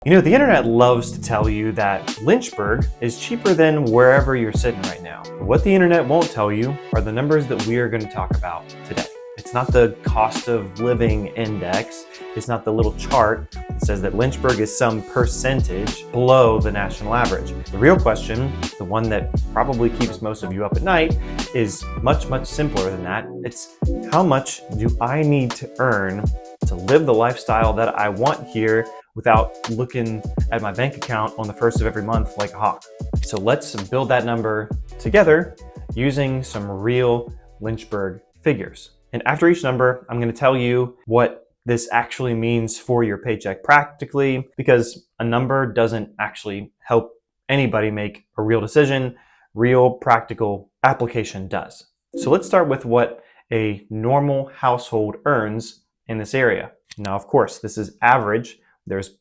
You know, the internet loves to tell you that Lynchburg is cheaper than wherever you're sitting right now. But what the internet won't tell you are the numbers that we are going to talk about today. It's not the cost of living index. It's not the little chart that says that Lynchburg is some percentage below the national average. The real question, the one that probably keeps most of you up at night, is much, much simpler than that. It's how much do I need to earn to live the lifestyle that I want here without looking at my bank account on the first of every month like a hawk. So let's build that number together using some real Lynchburg figures. And after each number, I'm going to tell you what this actually means for your paycheck practically, because a number doesn't actually help anybody make a real decision. Real practical application does. So let's start with what a normal household earns in this area. Now, of course, this is average. There's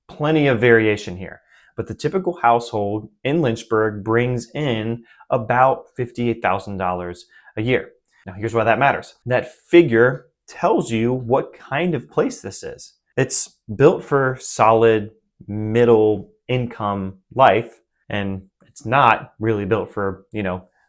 plenty of variation here, but the typical household in Lynchburg brings in about $58,000 a year. Now, here's why that matters. That figure tells you what kind of place this is. It's built for solid middle income life, and it's not really built for,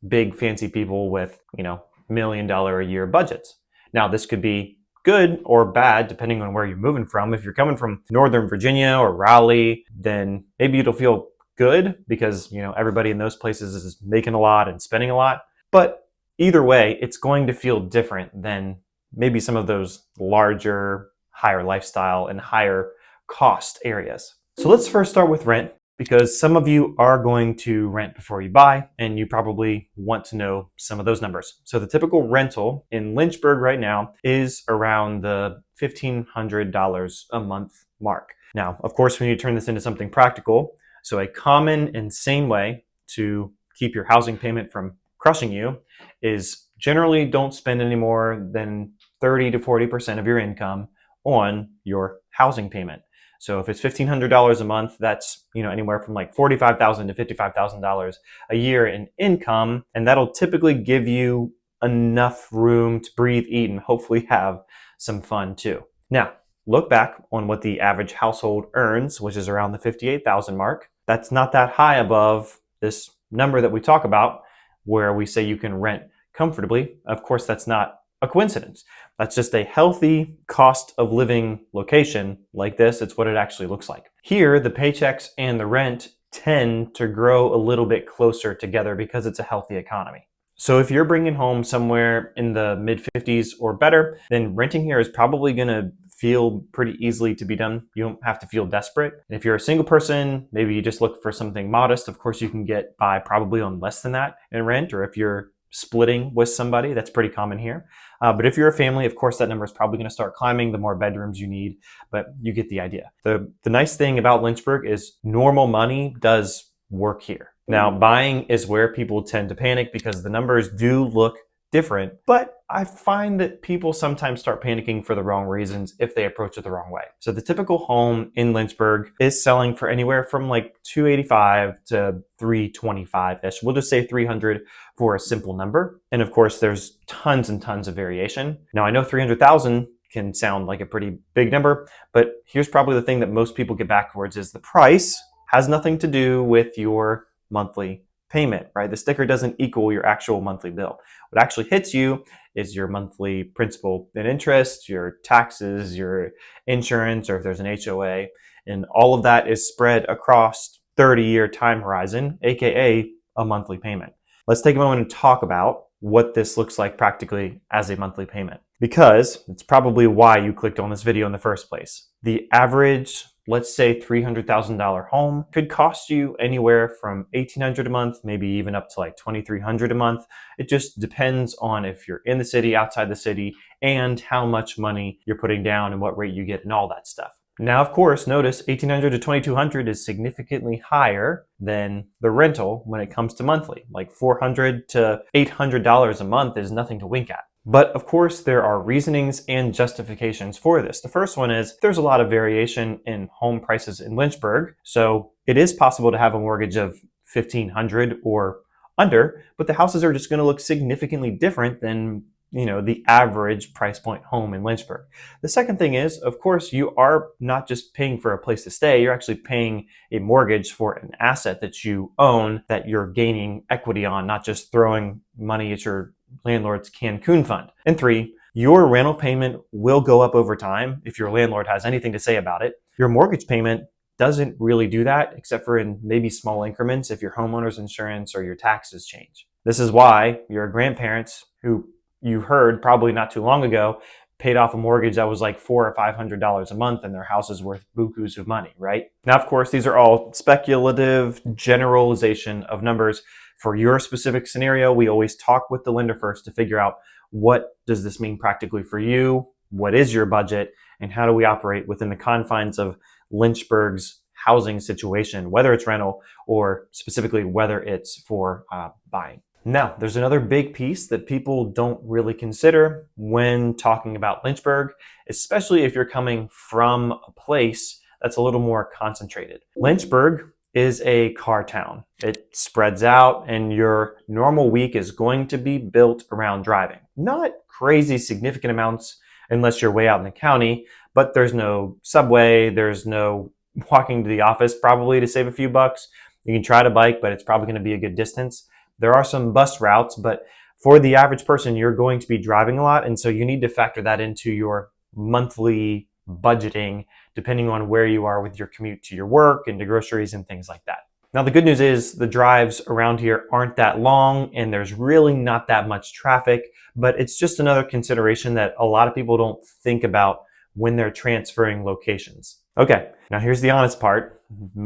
big fancy people with, $1 million a year budgets. Now, this could be good or bad, depending on where you're moving from. If you're coming from Northern Virginia or Raleigh, then maybe it'll feel good because, everybody in those places is making a lot and spending a lot. But either way, it's going to feel different than maybe some of those larger, higher lifestyle and higher cost areas. So let's first start with rent, because some of you are going to rent before you buy, and you probably want to know some of those numbers. So the typical rental in Lynchburg right now is around the $1,500 a month mark. Now, of course, we need to turn this into something practical. So a common and sane way to keep your housing payment from crushing you is generally don't spend any more than 30 to 40% of your income on your housing payment. So if it's $1,500 a month, that's anywhere from like $45,000 to $55,000 a year in income, and that'll typically give you enough room to breathe, eat, and hopefully have some fun too. Now, look back on what the average household earns, which is around the $58,000 mark. That's not that high above this number that we talk about, where we say you can rent comfortably. Of course, that's not a coincidence. That's just a healthy cost of living location like this. It's what it actually looks like. Here, the paychecks and the rent tend to grow a little bit closer together because it's a healthy economy. So if you're bringing home somewhere in the mid 50s or better, then renting here is probably going to feel pretty easily to be done. You don't have to feel desperate. And if you're a single person, maybe you just look for something modest. Of course, you can get by probably on less than that in rent, or if you're splitting with somebody, that's pretty common here. But if you're a family, of course, that number is probably going to start climbing the more bedrooms you need, but you get the idea. The nice thing about Lynchburg is normal money does work here. Now, buying is where people tend to panic because the numbers do look different, but I find that people sometimes start panicking for the wrong reasons if they approach it the wrong way. So the typical home in Lynchburg is selling for anywhere from like $285 to $325-ish. We'll just say $300 for a simple number. And of course, there's tons and tons of variation. Now, I know $300,000 can sound like a pretty big number, but here's probably the thing that most people get backwards is the price has nothing to do with your monthly payment, right? The sticker doesn't equal your actual monthly bill. What actually hits you is your monthly principal and interest, your taxes, your insurance, or if there's an HOA, and all of that is spread across 30-year time horizon, aka a monthly payment. Let's take a moment and talk about what this looks like practically as a monthly payment, because it's probably why you clicked on this video in the first place. The average, let's say $300,000 home could cost you anywhere from $1,800 a month, maybe even up to like $2,300 a month. It just depends on if you're in the city, outside the city, and how much money you're putting down and what rate you get and all that stuff. Now, of course, notice $1,800 to $2,200 is significantly higher than the rental when it comes to monthly. Like $400 to $800 a month is nothing to wink at. But of course, there are reasonings and justifications for this. The first one is there's a lot of variation in home prices in Lynchburg. So it is possible to have a mortgage of $1,500 or under, but the houses are just going to look significantly different than the average price point home in Lynchburg. The second thing is, of course, you are not just paying for a place to stay, you're actually paying a mortgage for an asset that you own that you're gaining equity on, not just throwing money at your landlord's Cancun fund. And three, your rental payment will go up over time if your landlord has anything to say about it. Your mortgage payment doesn't really do that, except for in maybe small increments if your homeowner's insurance or your taxes change. This is why your grandparents, who you heard probably not too long ago, paid off a mortgage that was like $400 or $500 a month and their house is worth bukus of money, right? Now, of course, these are all speculative generalization of numbers. For your specific scenario, we always talk with the lender first to figure out what does this mean practically for you, what is your budget, and how do we operate within the confines of Lynchburg's housing situation, whether it's rental or specifically whether it's for buying. Now, there's another big piece that people don't really consider when talking about Lynchburg, especially if you're coming from a place that's a little more concentrated. Lynchburg is a car town. It spreads out and your normal week is going to be built around driving. Not crazy significant amounts unless you're way out in the county, but there's no subway, there's no walking to the office probably to save a few bucks. You can try to bike, but it's probably going to be a good distance. There are some bus routes, but for the average person, you're going to be driving a lot. And so you need to factor that into your monthly budgeting, depending on where you are with your commute to your work and to groceries and things like that. Now, the good news is the drives around here aren't that long and there's really not that much traffic, but it's just another consideration that a lot of people don't think about when they're transferring locations. Okay, now here's the honest part.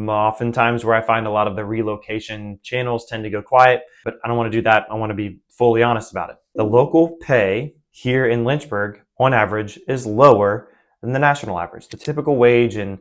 Oftentimes where I find a lot of the relocation channels tend to go quiet, but I don't want to do that. I want to be fully honest about it. The local pay here in Lynchburg on average is lower than the national average. The typical wage in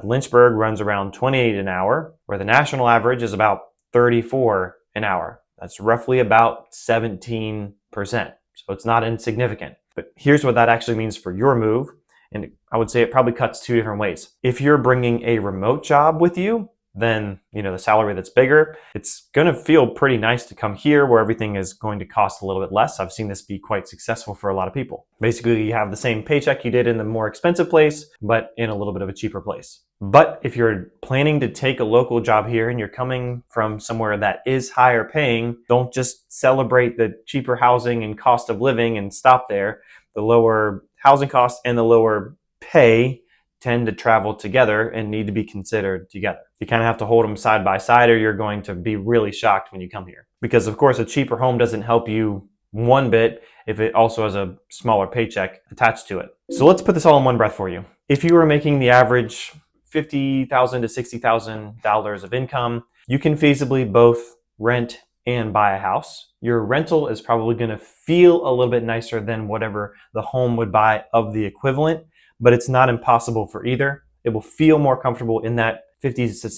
Lynchburg runs around $28 an hour, where the national average is about $34 an hour. That's roughly about 17%. So it's not insignificant. But here's what that actually means for your move. And I would say it probably cuts two different ways. If you're bringing a remote job with you, then, the salary that's bigger, it's going to feel pretty nice to come here where everything is going to cost a little bit less. I've seen this be quite successful for a lot of people. Basically, you have the same paycheck you did in the more expensive place, but in a little bit of a cheaper place. But if you're planning to take a local job here and you're coming from somewhere that is higher paying, don't just celebrate the cheaper housing and cost of living and stop there. The lower housing costs and the lower pay tend to travel together and need to be considered together. You kind of have to hold them side by side or you're going to be really shocked when you come here. Because of course, a cheaper home doesn't help you one bit if it also has a smaller paycheck attached to it. So let's put this all in one breath for you. If you were making the average $50,000 to $60,000 of income, you can feasibly both rent and buy a house. Your rental is probably going to feel a little bit nicer than whatever the home would buy of the equivalent, but it's not impossible for either. It will feel more comfortable in that $50,000 to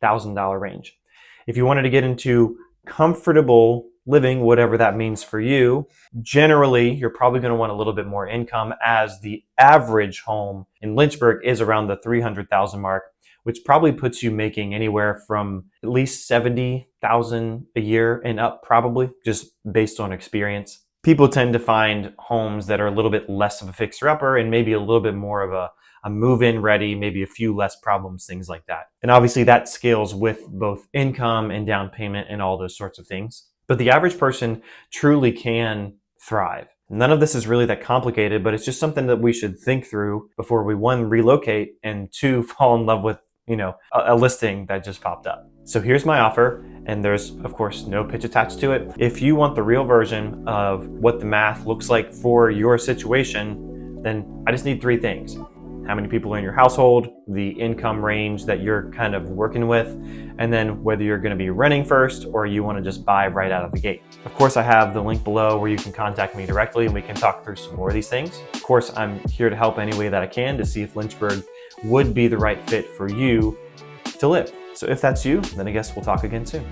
$60,000 range. If you wanted to get into comfortable living, whatever that means for you, generally, you're probably going to want a little bit more income, as the average home in Lynchburg is around the $300,000 mark, which probably puts you making anywhere from at least $70,000 a year and up, probably, just based on experience. People tend to find homes that are a little bit less of a fixer-upper and maybe a little bit more of a move-in ready, maybe a few less problems, things like that. And obviously that scales with both income and down payment and all those sorts of things. But the average person truly can thrive. None of this is really that complicated, but it's just something that we should think through before we, one, relocate, and two, fall in love with, a listing that just popped up. So here's my offer, and there's, of course, no pitch attached to it. If you want the real version of what the math looks like for your situation, then I just need three things. How many people are in your household, the income range that you're kind of working with, and then whether you're going to be renting first or you want to just buy right out of the gate. Of course, I have the link below where you can contact me directly and we can talk through some more of these things. Of course, I'm here to help any way that I can to see if Lynchburg would be the right fit for you to live. So if that's you, then I guess we'll talk again soon.